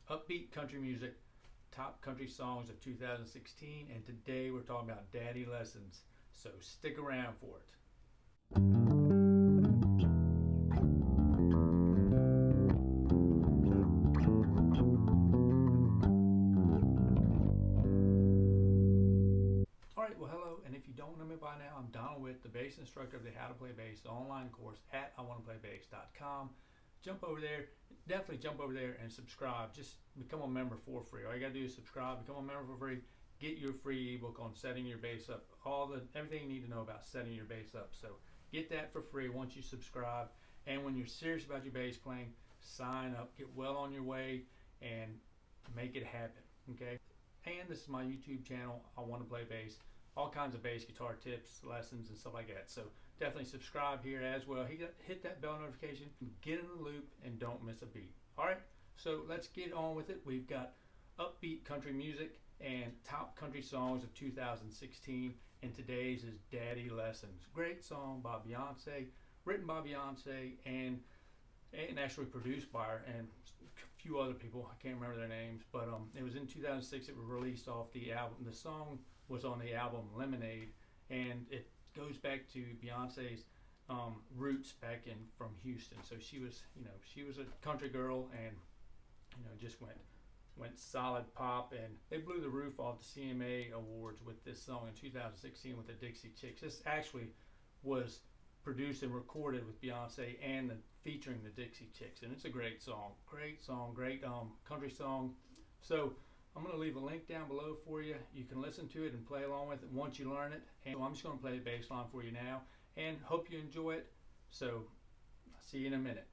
Upbeat Country Music, Top Country Songs of 2016, and today we're talking about Daddy Lessons, so stick around for it. Alright, well hello, and if you don't know me by now, I'm Donald Witt, the bass instructor of the How to Play Bass online course at iwanttoPlayBass.com. Definitely jump over there and subscribe. Just become a member for free. All you gotta do is subscribe, become a member for free, get your free ebook on setting your bass up, everything you need to know about setting your bass up. So get that for free once you subscribe, and when you're serious about your bass playing, sign up, get well on your way, and make it happen, okay? And this is my YouTube channel, I Want to Play Bass, all kinds of bass guitar tips, lessons, and stuff like that. So definitely subscribe here as well. Hit that bell notification, get in the loop, and don't miss a beat. Alright, so let's get on with it. We've got Upbeat Country Music and Top Country Songs of 2016, and today's is Daddy Lessons. Great song by Beyonce, written by Beyonce, and actually produced by her and a few other people. I can't remember their names, but it was in 2006. It was released off the album. The song was on the album Lemonade, and it goes back to Beyonce's roots back from Houston. So she was a country girl, and just went solid pop, and they blew the roof off the CMA Awards with this song in 2016 with the Dixie Chicks. This actually was produced and recorded with Beyonce and featuring the Dixie Chicks, and it's a great song, great country song. So I'm going to leave a link down below for you. You can listen to it and play along with it once you learn it. And so I'm just going to play the bass line for you now, and hope you enjoy it. So I'll see you in a minute.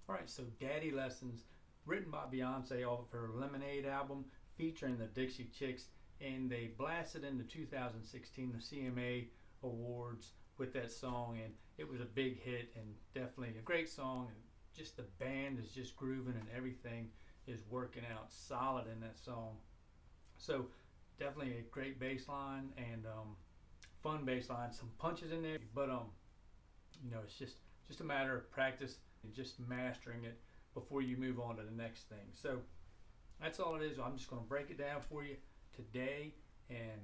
Alright, so Daddy Lessons, written by Beyonce off of her Lemonade album, featuring the Dixie Chicks, and they blasted into 2016 the CMA Awards with that song, and it was a big hit and definitely a great song, and just the band is just grooving and everything is working out solid in that song. So definitely a great bass line and fun bass line, some punches in there, but it's just a matter of practice and just mastering it before you move on to the next thing. So that's all it is. I'm just going to break it down for you today and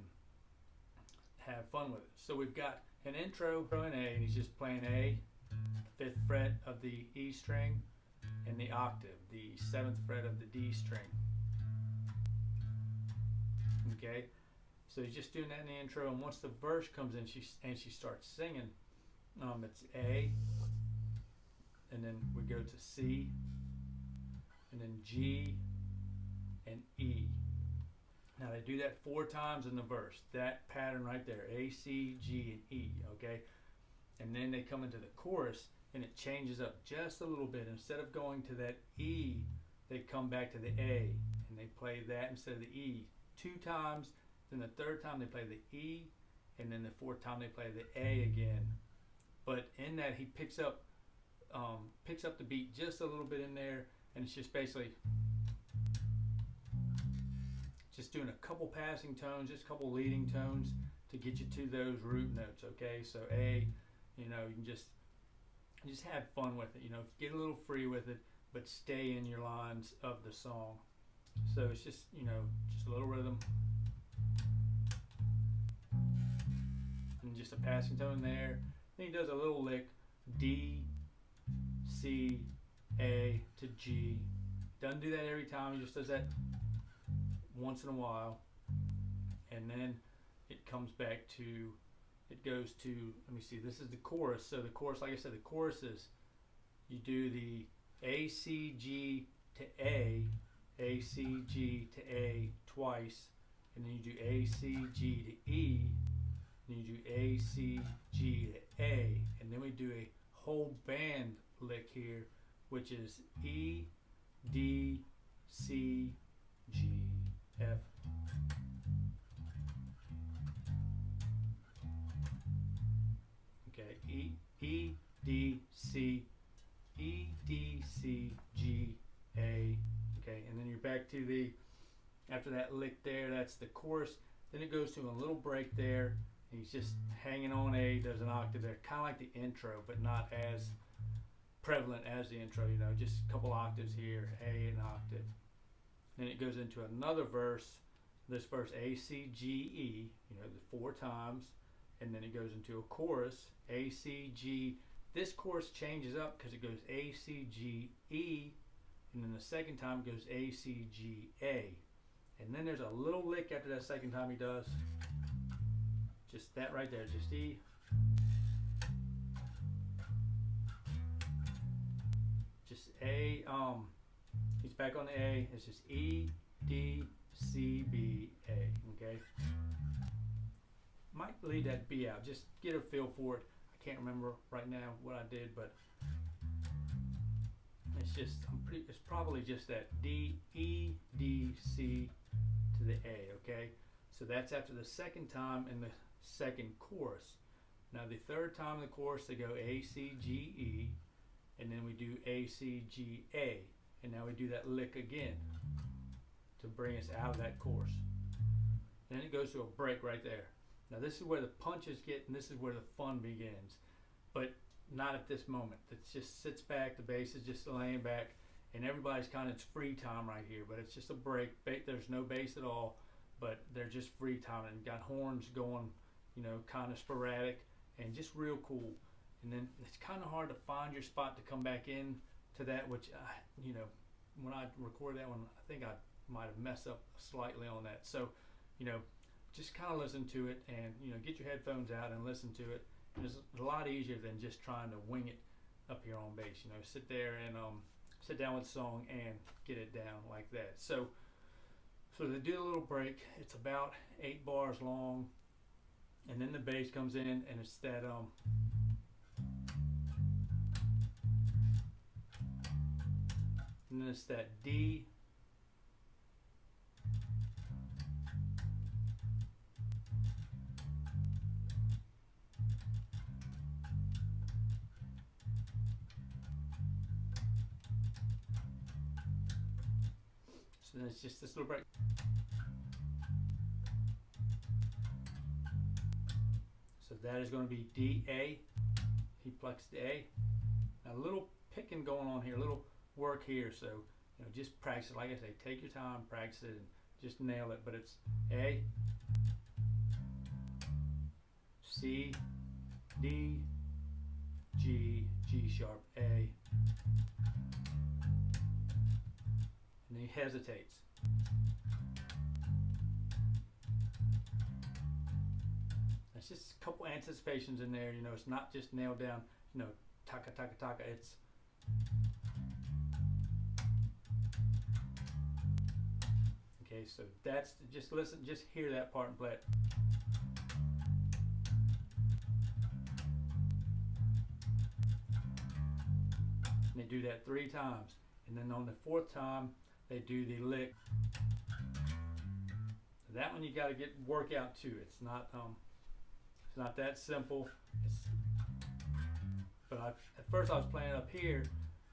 have fun with it. So we've got an intro in A, and he's just playing A, 5th fret of the E string, and the octave, the 7th fret of the D string. Okay, so he's just doing that in the intro, and once the verse comes in, she starts singing. It's A, and then we go to C, and then G, and E. Now they do that 4 times in the verse, that pattern right there, A, C, G, and E, okay? And then they come into the chorus, and it changes up just a little bit. Instead of going to that E, they come back to the A, and they play that instead of the E 2 times. Then the 3rd time they play the E, and then the 4th time they play the A again. But in that, he picks up the beat just a little bit in there, and it's just basically just doing a couple passing tones, just a couple leading tones to get you to those root notes. Okay, so A, you can just have fun with it. Get a little free with it, but stay in your lines of the song. So it's just just a little rhythm and just a passing tone there. Then he does a little lick, D, C, A to G. Doesn't do that every time, he just does that once in a while. And then it comes back to, it goes to, let me see, this is the chorus. So the chorus, like I said, the chorus is, you do the A, C, G to A, C, G to A twice, and then you do A, C, G to E, then you do A, C, G to A, and then we do a whole band lick here, which is E, D, C, G, F. Okay, E, D, C, E, D, C, G, A. Okay, and then you're back to the, after that lick there, that's the chorus. Then it goes to a little break there. He's just hanging on A, does an octave there, kind of like the intro, but not as prevalent as the intro, just a couple octaves here, A and octave. Then it goes into another verse, this verse A, C, G, E, the 4 times, and then it goes into a chorus, A, C, G. This chorus changes up because it goes A, C, G, E, and then the second time it goes A, C, G, A. And then there's a little lick after that second time he does. Just that right there, just E. Just A, he's back on the A, it's just E, D, C, B, A, okay? might leave that B out. Just get a feel for it. I can't remember right now what I did, but it's just it's probably just that D, E, D, C to the A, okay? So that's after the second time in the second chorus. Now the third time in the chorus they go A, C, G, E, and then we do A, C, G, A, and now we do that lick again to bring us out of that chorus. Then it goes to a break right there. Now this is where the punches get, and this is where the fun begins, but not at this moment. It just sits back, the bass is just laying back, and everybody's kind of, it's free time right here, but it's just a break. There's no bass at all, but they're just free time, and got horns going, you know, kind of sporadic and just real cool. And then it's kind of hard to find your spot to come back in to that, which you know, when I recorded that one, I think I might have messed up slightly on that. So, you know, just kind of listen to it, and you know, get your headphones out and listen to it. And it's a lot easier than just trying to wing it up here on bass. You know, sit there and sit down with the song and get it down like that. So they do a little break. It's about 8 bars long, and then the bass comes in, and it's that and then it's that D, so then it's just this little break. So that is going to be D, A. He plucks the A. Now a little picking going on here, a little work here, so you know, just practice it. Like I say, take your time, practice it, and just nail it. But it's A, C, D, G, G sharp, A, and then he hesitates. It's just a couple anticipations in there, you know, it's not just nailed down, you know, taka taka taka, it's okay. So that's, just listen, just hear that part and play it. And they do that 3 times, and then on the 4th time they do the lick. That one you got to get work out too. It's not that simple. But at first I was playing up here,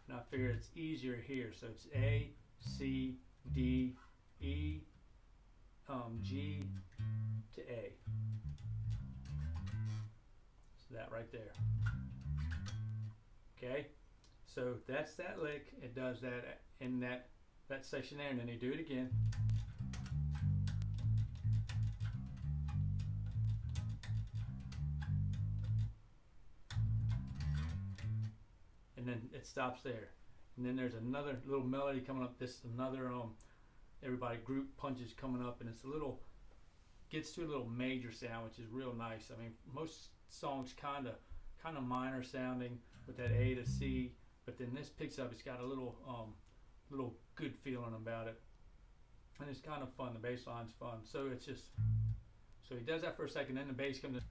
and I figured it's easier here. So it's A, C, D, E, G to A. So that right there. Okay, so that's that lick. It does that in that section there, and then they do it again. And then it stops there, and then there's another little melody coming up. This another everybody group punches coming up, and it's a little, gets to a little major sound, which is real nice. I mean, most songs kind of minor sounding with that A to C, but then this picks up. It's got a little good feeling about it, and it's kind of fun. The bass line's fun. So it's just, so he does that for a second, then the bass comes in.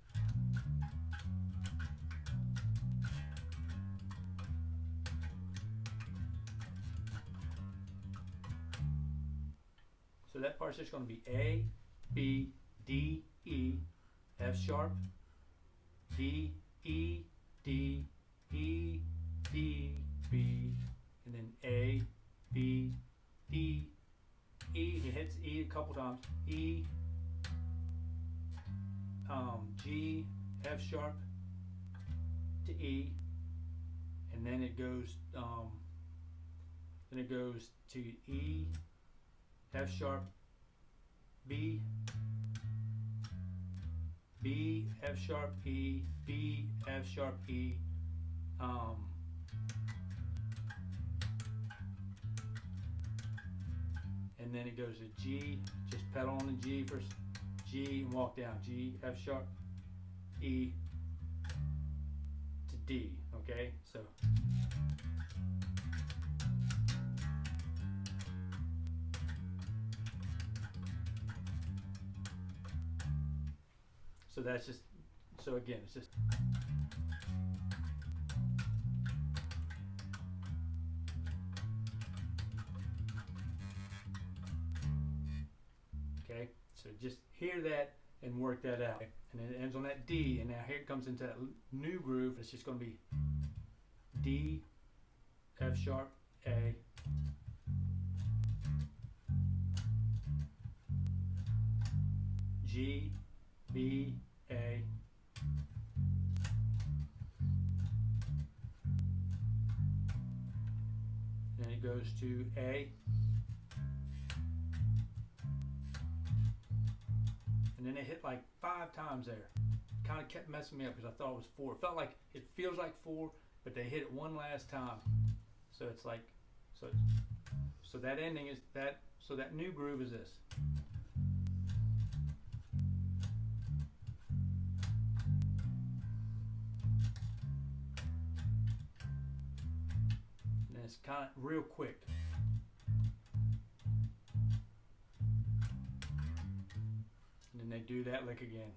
So that part's just going to be A, B, D, E, F sharp, D, E, D, E, D, B, and then A, B, D, E. He hits E a couple times. E, G, F sharp to E, and then it goes to E, F sharp, B, B, F sharp, E, B, F sharp, E, and then it goes to G, just pedal on the G first, G and walk down, G, F sharp, E to D, okay? So that's just, so again, it's just. Okay, so just hear that and work that out. And then it ends on that D, and now here it comes into that new groove. It's just going to be D, F sharp, A, G, B, A, then it goes to A, and then it hit like 5 times there. Kind of kept messing me up because I thought it was 4. It felt like, it feels like 4, but they hit it one last time. So it's like, so that ending is that, so that new groove is this. And it's kind of real quick. And then they do that lick again.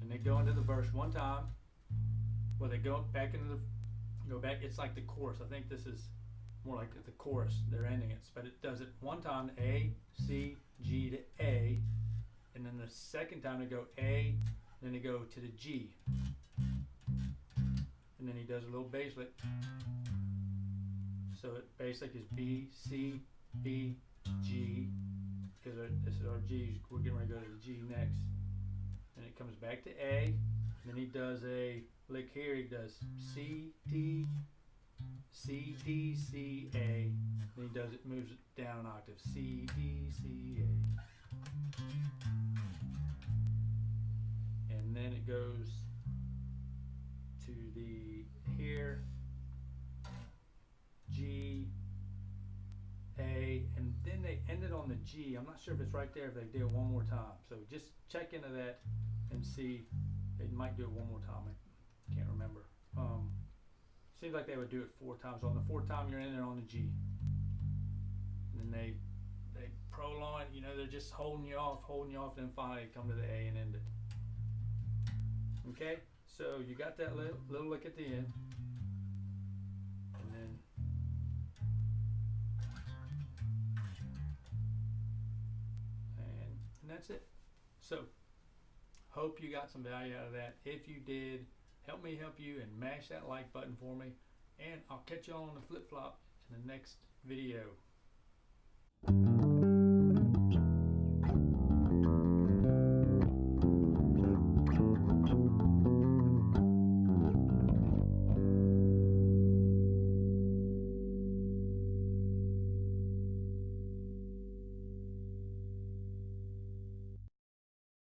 And they go into the verse one time. Well, they go back into the, go back, it's like the chorus. I think this is more like the chorus, they're ending it. But it does it one time, A, C, G to A. And then the second time they go A, then they go to the G. And then he does a little bass lick. So it bass lick is B, C, B, G. Because this is our G's, we're getting ready to go to the G next. And it comes back to A, and then he does a lick here, he does C, D, C, D, C, A. Then he does it, moves it down an octave, C, D, C, A. And then it goes to the here, G, A, and then they end it on the G. I'm not sure if it's right there if they do it one more time. So just check into that and see. They might do it one more time. I can't remember. Seems like they would do it 4 times. So on the 4th time, you're in there on the G. And then they prolong it. You know, they're just holding you off, then finally come to the A and end it. Okay, so you got that little lick at the end. And that's it. So, hope you got some value out of that. If you did, help me help you and mash that like button for me. And I'll catch you all on the flip flop in the next video.